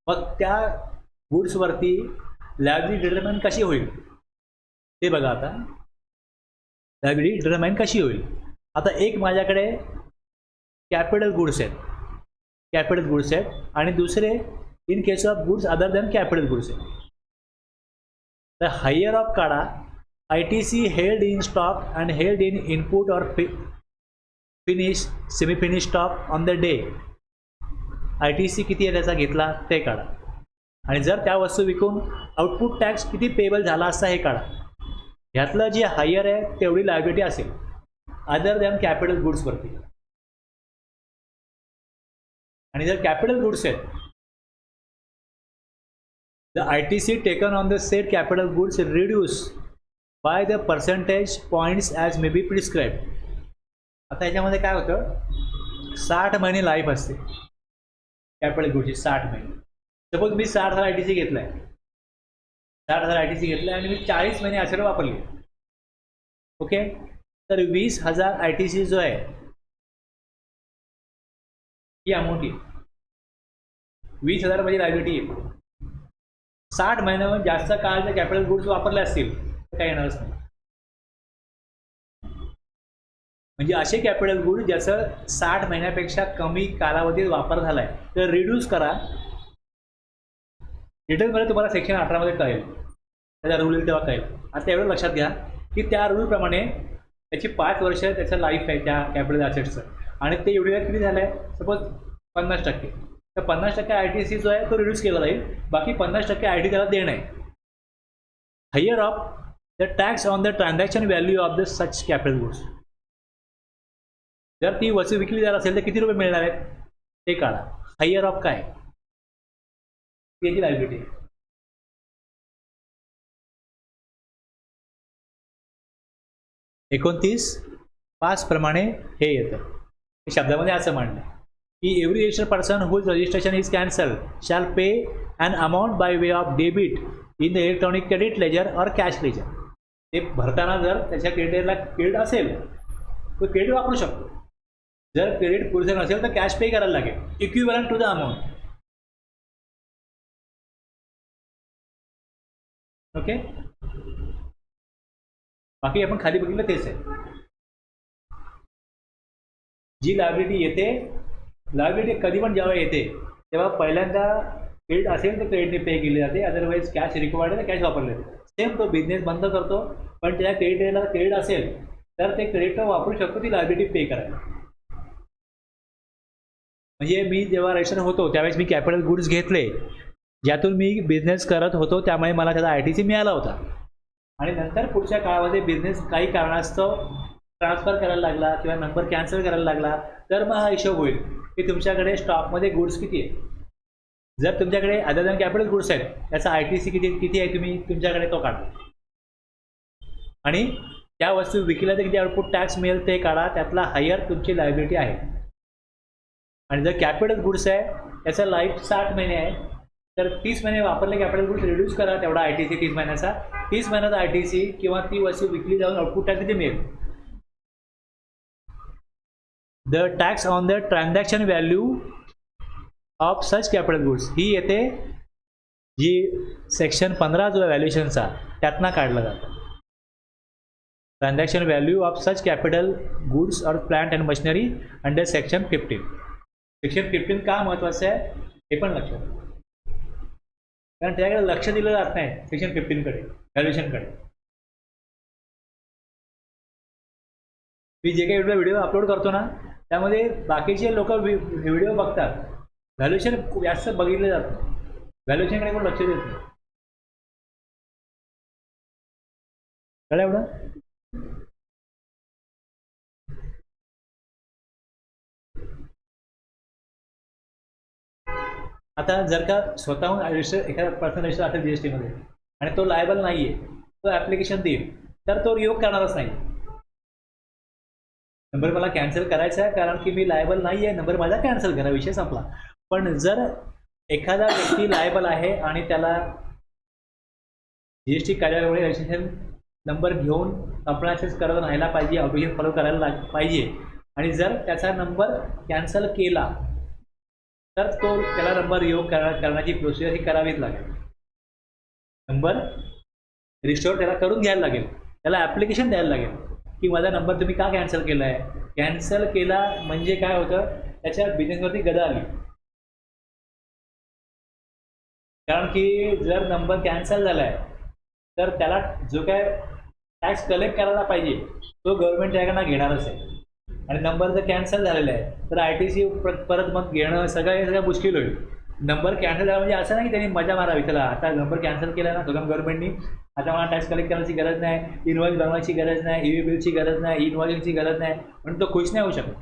मग त्या गुड्सवरती लायबिलिटी डिटरमाइन कशी होईल ते बघा. आता लायबिलिटी डिटरमाइन कशी होईल. आता एक माझ्याकडे कॅपिटल गुड्स आहेत आणि दुसरे in case of goods other than capital goods आहेत. तर हायर ऑफ काढा ITC held in stock and held in input or finish semi finish stock on the day. ITC किती आहे त्याचा घेतला ते काढा. आणि जर त्या वस्तू विकून आउटपुट टॅक्स किती पेबल झाला असता हे काढा. ह्यातलं जे हायर आहे तेवढी लायबिलिटी असेल अदर दॅन कॅपिटल गुड्सवरती. आणि जर कॅपिटल गुड्स आहेत, the ITC taken on the set capital goods reduce by the percentage points as may be prescribe. आता ह्याच्यामध्ये काय होतं, 60 महिने लाईफ असते कॅपिटल गुड्सची. 60 महिने. सपोज मी 60,000 ITC घेतला आहे, 60,000 ITC घेतला आहे आणि मी 40 महिने ॲसेट वापरले. ओके, तर 20,000 ITC जो आहे ही अमाऊंट येईल. 20,000 म्हणजे लायबिलिटी येईल. 60 महिन्यावर जास्त काळ जर कॅपिटल गुड्स वापरले असतील तर काही येणारच नाही. म्हणजे असे कॅपिटल गुड ज्याचं 60 महिन्यापेक्षा कमी कालावधीत वापर झाला आहे तर रिड्यूस करा. डिटेलमध्ये तुम्हाला सेक्शन 18 मध्ये कळेल, त्याचा रूल येईल तेव्हा कळेल. आता एवढं लक्षात घ्या की त्या रूलप्रमाणे त्याची 5 वर्ष त्याचं लाईफ आहे त्या कॅपिटल ॲसेटचं. आणि ते एवढे किती झालं आहे, सपोज 50%. तर 50% ITC जो आहे तो रिड्यूस केला जाईल, बाकी 50% IT त्याला देणं आहे. Higher of the tax on the transaction value of the such capital goods. जर ती वस्तू विकली जात असेल तर किती रुपये मिळणार आहेत ते काढा. हायर ऑफ काय, त्याची लायबिलिटी. 29(5) प्रमाणे हे येतं. हे शब्दामध्ये असं म्हणलं की every registered person whose registration is cancel shall pay an amount by way of debit in the electronic credit ledger और कॅश लेजर. ते भरताना जर त्याच्या क्रेडिटला क्रेडिट असेल तो क्रेडिट वापरू शकतो. जर क्रेडिट पुरेसे नसेल तर कॅश पे करायला लागेल equivalent to the amount. Okay, बाकी आपण खाली बघितलं तेच आहे. जी लायबिलिटी येते, लायबिलिटी कधी पण जेव्हा येते तेव्हा पहिल्यांदा क्रेडिट असेल तर क्रेडिटने पे केली जाते, अदरवाईज कॅश रिक्वायर्ड आहे तर कॅश वापरले जाते. सेम तो बिझनेस बंद करतो पण त्या क्रेडिट असेल तर ते क्रेडिट वापरू शकतो ती लायबिलिटी पे करायला. म्हणजे मी जेव्हा रजिस्टर होतो त्यावेळेस मी कॅपिटल गुड्स घेतले ज्यातून मी बिझनेस करत होतो, त्यामुळे मला त्याचा ITC मिळाला होता. आणि नंतर पुढच्या काळामध्ये बिझनेस काही कारणास्तव ट्रान्सफर करायला लागला किंवा नंबर कॅन्सल करायला लागला तर मग हा हिशोब होईल की तुमच्याकडे स्टॉकमध्ये गुड्स किती आहे. जर तुमच्याकडे अदर दॅन कॅपिटल गुड्स आहेत त्याचा ITC किती आहे तुम्ही तुमच्याकडे तो काढा. आणि त्या वस्तू विकल्या तर किती आउटपुट टॅक्स मिळेल ते काढा. त्यातला हायर तुमची लायबिलिटी आहे. आणि जर कॅपिटल गुड्स आहे त्याचा लाईफ 60 महिने आहे तर 30 महिने वापरले कॅपिटल गुड्स रिड्यूस करा तेवढा ITC 30 महिन्याचा. 30 महिन्याचा ITC किंवा ती वस्तू विकली जाऊन आउटपुट टॅक्स किती मिळेल. The tax on the transaction value of such capital goods ही येते जी सेक्शन 15 जो व्हॅल्युएशनचा त्यातनं काढला जातं. Transaction value of such capital goods or plant and machinery under section 15. Section 15 का महत्त्वाचं आहे हे पण लक्षात, कारण त्याकडे लक्ष दिलं जात नाही सेक्शन 15 कडे, व्हॅल्युएशनकडे. मी जे काही व्हिडिओ अपलोड करतो ना त्यामध्ये बाकीचे लोक व्हिडिओ बघतात, व्हॅल्युएशन जास्त बघितलं जातं, व्हॅल्युएशनकडे पण लक्ष देत नाही. कळलं एवढं. आता जर का स्वतःहून रजिस्टर एखादा पर्सन रजिस्टर असेल GST मध्ये आणि तो लायबल नाही आहे, तो ॲप्लिकेशन देईल तर तो रिवोक करणारच नाही. नंबर मला कॅन्सल करायचा आहे कारण की मी लायबल नाही आहे, नंबर माझा कॅन्सल करा, विषय संपला. पण जर एखादा व्यक्ती लायबल आहे आणि त्याला GST कार्यालयामुळे रजिस्ट्रेशन नंबर घेऊन कंप्लायन्सेस करत राहायला पाहिजे, ऑब्लिगेशन फॉलो करायला पाहिजे आणि जर त्याचा नंबर कॅन्सल केला तर त्याला नंबर रिवोक करण्याची प्रोसिजर ही करावीच लागेल. नंबर रिस्टोर त्याला करून घ्यायला लागेल, त्याला ॲप्लिकेशन द्यायला लागेल की माझा नंबर तुम्ही का कॅन्सल केला आहे. कॅन्सल केला म्हणजे काय होतं, त्याच्या बिझनेसवरती गदा आली. कारण की जर नंबर कॅन्सल झाला आहे तर त्याला जो काय टॅक्स कलेक्ट करायला पाहिजे तो गव्हर्नमेंट त्याकडनं घेणारच आहे. आणि नंबर जर कॅन्सल झालेला आहे तर ITC परत मग घेणं सगळं मुश्किल होईल. नंबर कॅन्सल झाला म्हणजे असं नाही की त्यांनी मजा मारावी, त्याला आता नंबर कॅन्सल केला ना गव्हर्नमेंटनी, आता मला टॅक्स कलेक्ट करायची गरज नाही, इनवॉइस बनवायची गरज नाही, EV बिलची गरज नाही, इनवॉइसिंगची गरज नाही, म्हणून तो खुश नाही होऊ शकत.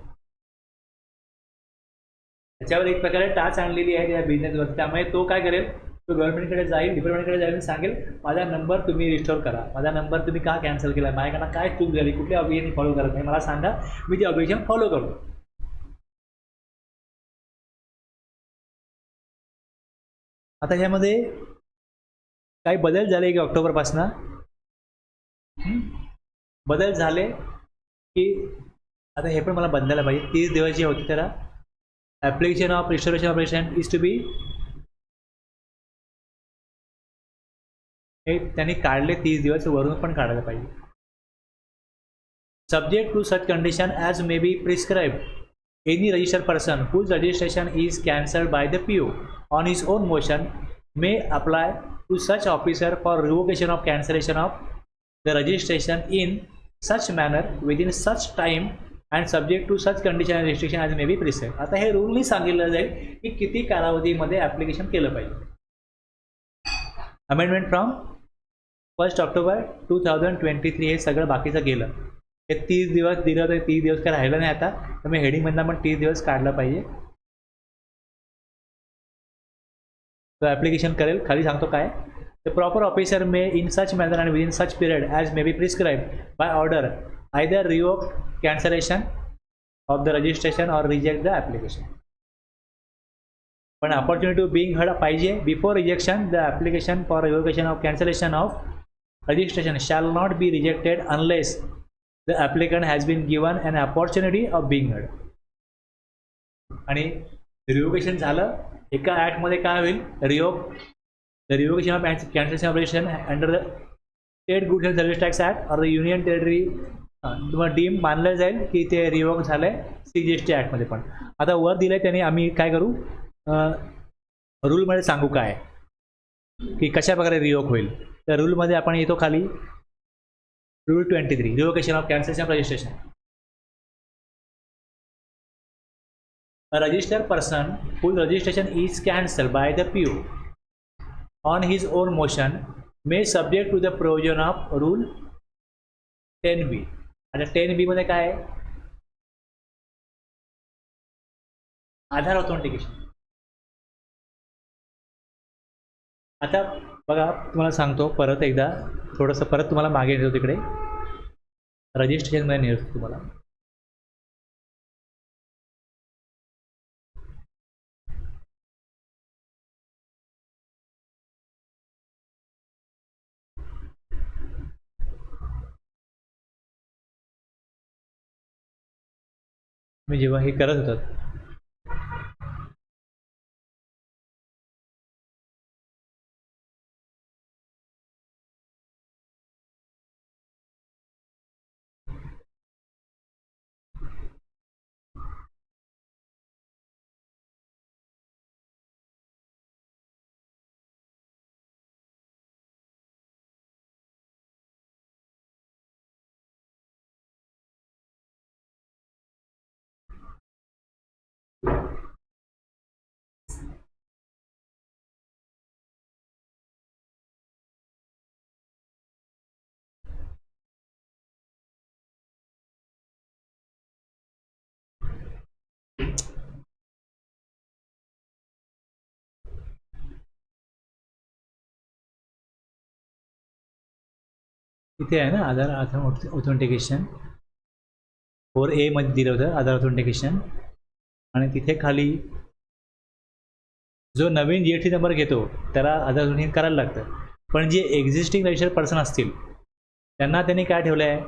त्याच्यावर एक प्रकारे टाच आणलेली आहे त्या बिझनेसवर. त्यामुळे तो काय करेल, तो गव्हर्नमेंटकडे जाईल, डिपार्टमेंटकडे जाईल आणि सांगेल माझा नंबर तुम्ही रिस्टोर करा, माझा नंबर तुम्ही का कॅन्सल केला, माझ्याकडनं काय चूक झाली, कुठल्या ऑब्जेक्शन फॉलो करत नाही मला सांगा, मी ते ऑब्जेक्शन फॉलो करू. आता ह्यामध्ये काही बदल झाले की ऑक्टोबरपासनं बदल झाले की आता हे पण मला बदलायला पाहिजे. 30 दिवस जे होते त्याला application of restoration operation is to be, हे त्यांनी काढले 30 दिवस, वरून पण काढायला पाहिजे. Subject to such condition as may be prescribe any registered person whose registration is cancelled by the PO on his own motion may apply to such officer for revocation of cancellation of the registration in such manner within such time and subject to such condition and restriction as may be prescribed. आता हे रूलनी सांगितलं जाईल की किती कालावधीमध्ये application केलं पाहिजे. Amendment from 1 October 2023 हे सगळं बाकीचं गेलं. हे 30 दिवस दिलं होतं, 30 दिवस काय राहिलं नाही आता, तर मी हेडिंगमधनं पण 30 दिवस काढलं पाहिजे. तो ॲप्लिकेशन करेल. खाली सांगतो काय, the proper officer may in such manner and within such period as may be prescribe by order either revoke cancellation of the registration or reject the application. पण ऑपॉर्च्युनिटी टू बिंग हर्ड पाहिजे. Before rejection the application for revocation of cancellation of registration shall not be rejected unless the applicant has been given an opportunity of being heard. आणि revocation झालं एका ॲक्टमध्ये काय होईल, the revocation of cancellation operation under the state goods and service tax act और the union territory dim मानलं जाईल की ते रिवोक झालं आहे CGST ॲक्टमध्ये. पण आता वर दिलं आहे त्याने, आम्ही काय करू, रूलमध्ये सांगू काय की कशा प्रकारे रिवोक होईल. त्या रूलमध्ये आपण येतो खाली, rule 23 revocation of cancellation of registration. A registered person whose registration is cancelled by the PO on his own motion may subject to the provision of rule 10B. आता 10B मध्ये काय आहे, आधार ऑथेंटिकेशन. आता बघा तुम्हाला सांगतो परत एकदा, थोडंसं परत तुम्हाला मागे नेतो, तिकडे रजिस्ट्रेशनमध्ये नेतो तुम्हाला. मी जेव्हा हे करत होतो इथे आहे ना, आधार ऑथेंटिकेशन 4A मध्ये दिलं होतं आधार ऑथेंटिकेशन. आणि तिथे खाली जो नवीन GST नंबर घेतो त्याला आधार ऑथेंटिकेशन करायला लागतं. पण जे एक्झिस्टिंग रजिस्टर्ड पर्सन असतील त्यांना त्यांनी काय ठेवलं आहे,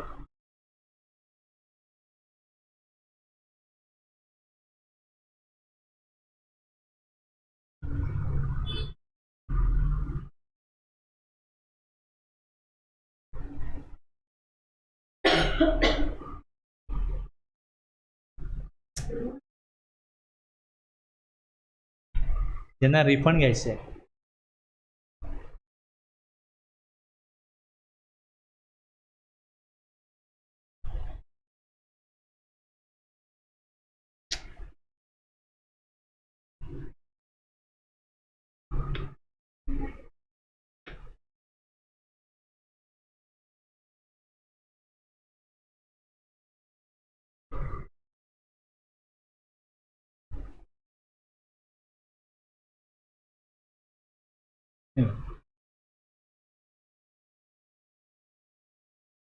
ज्यांना रिफंड घ्यायचं आहे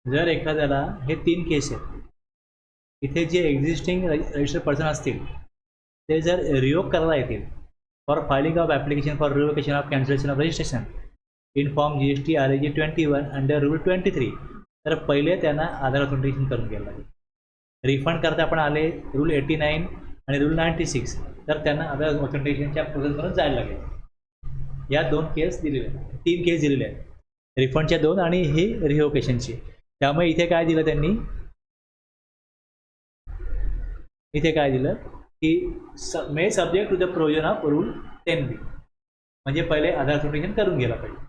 जर एखाद्याला हे 3 केस आहेत, इथे जे एक्झिस्टिंग रजिस्टर्ड पर्सन असतील ते जर रिओक करायला येतील for filing of application for revocation of cancellation of registration in form GST RAG 21 under rule 23, तर पहिले त्यांना आधार ऑथेंटिकेशन करून घ्यायला लागेल. रिफंड करता आपण आले रूल 89 आणि रूल 96, तर त्यांना आधार ऑथेंटिकेशनच्या प्रोसेसवरून जायला लागेल. या 2 केस दिलेले आहेत, 3 केस दिलेले आहेत, रिफंडच्या 2 आणि ही रिओकेशनची. त्यामुळे इथे काय दिलं त्यांनी, इथे काय दिलं की may subject to the provision of rule 10B, म्हणजे पहिले आधार ऑथेंटिकेशन करून घ्यायला पाहिजे.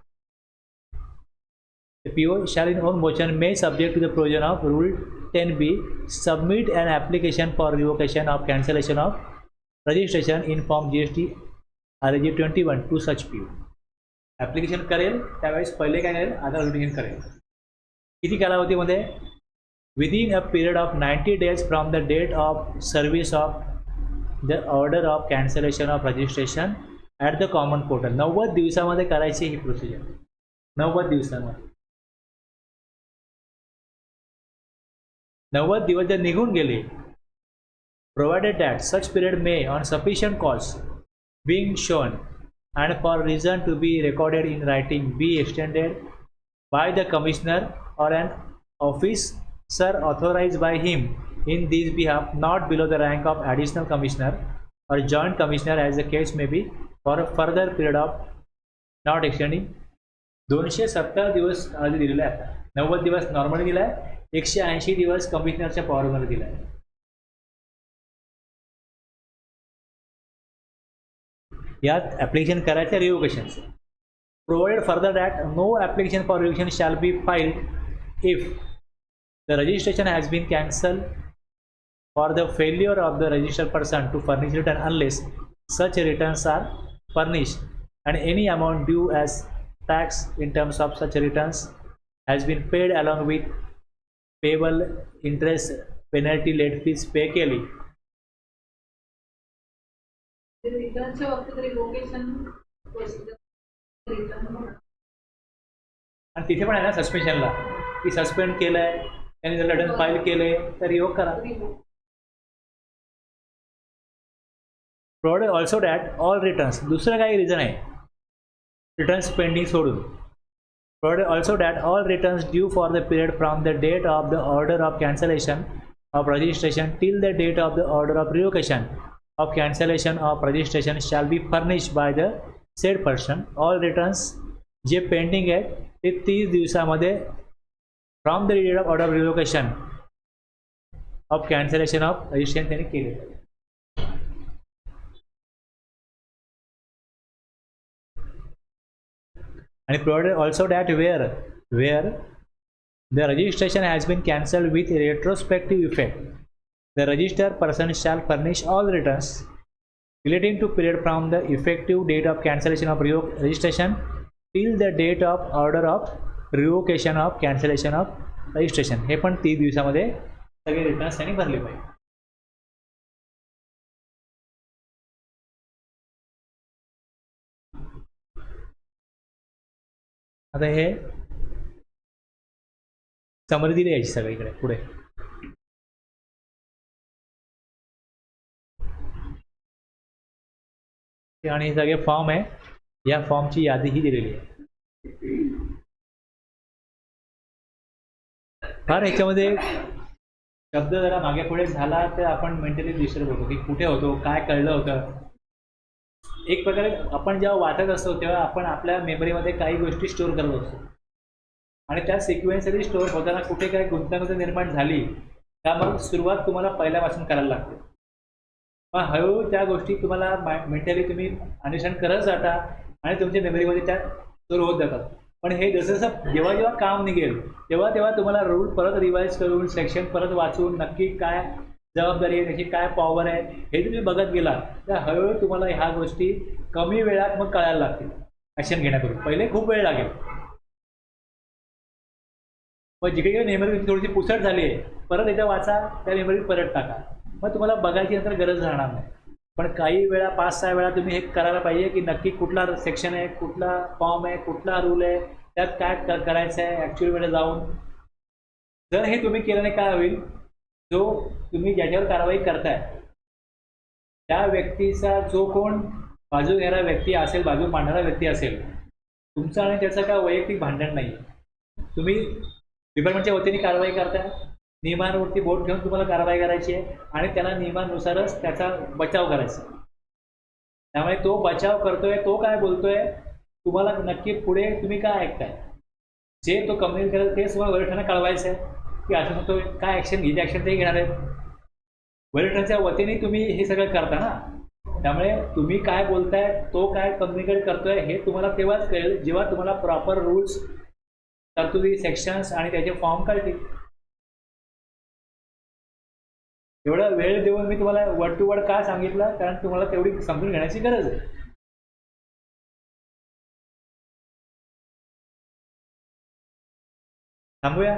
PO shall in own motion may subject to the provision of rule 10B submit an application for revocation of cancellation of registration in form GST RAG 21 to such PO. Application करेल त्यावेळेस पहिले काय करेल, आधार authentication करेल. किती कालावधीमध्ये, within a period of 90 days from the date of service of the order of cancellation of registration at the common portal. 90 दिवसामध्ये करायची ही प्रोसिजर, 90 दिवसामध्ये. 90 दिवस जर निघून गेले, provided that such period may on sufficient cause being shown and for reason to be recorded in writing be extended by the commissioner or an officer authorized by him in this behalf not below the rank of additional commissioner or joint commissioner as the case may be for a further period of not extending. 270 दिवस आधी दिलेला आहे. आता 90 दिवस normally दिला आहे, 180 दिवस कमिशनरच्या पॉवरमध्ये दिला आहे. यात ॲप्लिकेशन करायचं रिओकेशनचं. Provided further that no application for revocation shall be filed if the registration has been cancel for the failure of the registered person to furnish return unless such returns are furnished and any amount due as tax in terms of such returns has been paid along with payable interest penalty late fees pay केली. रिटर्नच्या बाबतीत revocation आणि तिथे पण आहे ना सस्पेन्शनला, की suspend केलं आहे त्यांनी जर रिटर्न फाईल केले तर रिवोक करा. Provided also that all returns, दुसरं काही रिझन आहे रिटर्न्स पेंडिंग सोडून. Provided also that all returns due for the period from the date of the order of cancellation of registration till the date of the order of revocation of cancellation of registration shall be furnished by the said person. All returns जे pending आहेत ते 30 दिवसामध्ये from the date of order of revocation of cancellation of registration त्यांनी केले. आणि provided also that where the registration has been cancelled with retrospective effect the registered person shall furnish all returns relating to period from the effective date of cancellation of registration till the date of order of revocation of cancellation of registration. हे पण 30 दिवसामध्ये सगळे returns त्यांनी भरले पाहिजे. आता हे summary दिली यायची सगळीकडे पुढे. आणि हे सगळे फॉर्म आहे, या फॉर्मची यादीही दिलेली आहे. फार ह्याच्यामध्ये शब्द जरा मागे पुढे झाला तर आपण मेंटली डिस्टर्ब होतो की कुठे होतो, काय कळलं होतं. एक प्रकारे आपण जेव्हा वाचत असतो तेव्हा आपण आपल्या मेमरीमध्ये काही गोष्टी स्टोअर करत असतो. आणि त्या सिक्वेन्समध्ये स्टोअर होताना कुठे काय गुंतागुंत निर्माण झाली का मग सुरुवात तुम्हाला पहिल्यापासून करायला लागते. मग हळूहळू त्या गोष्टी तुम्हाला मेंटली तुम्ही अंडरस्टँड करत जाता आणि तुमच्या मेमरीमध्ये त्या स्टोअर होत जातात. पण हे जसं जसं जेव्हा जेव्हा काम निघेल तेव्हा तेव्हा तुम्हाला रूल परत रिवाईज करून सेक्शन परत वाचून नक्की काय जबाबदारी आहे, त्याची काय पॉवर आहे हे तुम्ही बघत गेला तर हळूहळू तुम्हाला ह्या गोष्टी कमी वेळात मग कळायला लागतील ॲक्शन घेण्यापूर्वी. पहिले खूप वेळ लागेल. मग जिकडे मेमरी तुमची थोडीशी पुसट झाली आहे परत एकदा वाचा, त्या मेमरीत परत टाका. मग तुम्हाला बघायची नंतर गरज राहणार नाही. पण काही वेळा 5-6 वेळा तुम्ही हे करायला पाहिजे की नक्की कुठला सेक्शन आहे, कुठला फॉर्म आहे, कुठला रूल आहे, त्यात काय करायचं आहे ॲक्च्युअलमध्ये जाऊन. जर हे तुम्ही केल्याने काय होईल, जो तुम्ही ज्याच्यावर कारवाई करताय त्या व्यक्तीचा जो कोण बाजू घेणारा व्यक्ती असेल, बाजू मांडणारा व्यक्ती असेल, तुमचं आणि त्याचं काय वैयक्तिक भांडण नाही. तुम्ही डिपार्टमेंटच्या वतीने कारवाई करताय, नियमांवरती बोट घेऊन तुम्हाला कारवाई करायची आहे आणि त्याला नियमानुसारच त्याचा बचाव करायचा. त्यामुळे तो बचाव करतोय, तो काय बोलतोय, तुम्हाला नक्की पुढे तुम्ही काय ऐकताय, जे तो कम्युनिकेट करेल तेच तुम्हाला वरिष्ठांना कळवायचं आहे की असं म्हणतो काय ॲक्शन घ्यायची, ॲक्शन ते घेणार आहेत. वरिष्ठांच्या वतीने तुम्ही हे सगळं करता ना, त्यामुळे तुम्ही काय बोलताय, तो काय कम्युनिकेट करतोय हे तुम्हाला तेव्हाच कळेल जेव्हा तुम्हाला प्रॉपर रूल्स, तरतुदी, सेक्शन्स आणि त्याचे फॉर्म कळतील. एवढा वेळ देऊन मी तुम्हाला वर्ड टू वर्ड का सांगितलं, कारण तुम्हाला तेवढी समजून घेण्याची गरज आहे. थांबूया.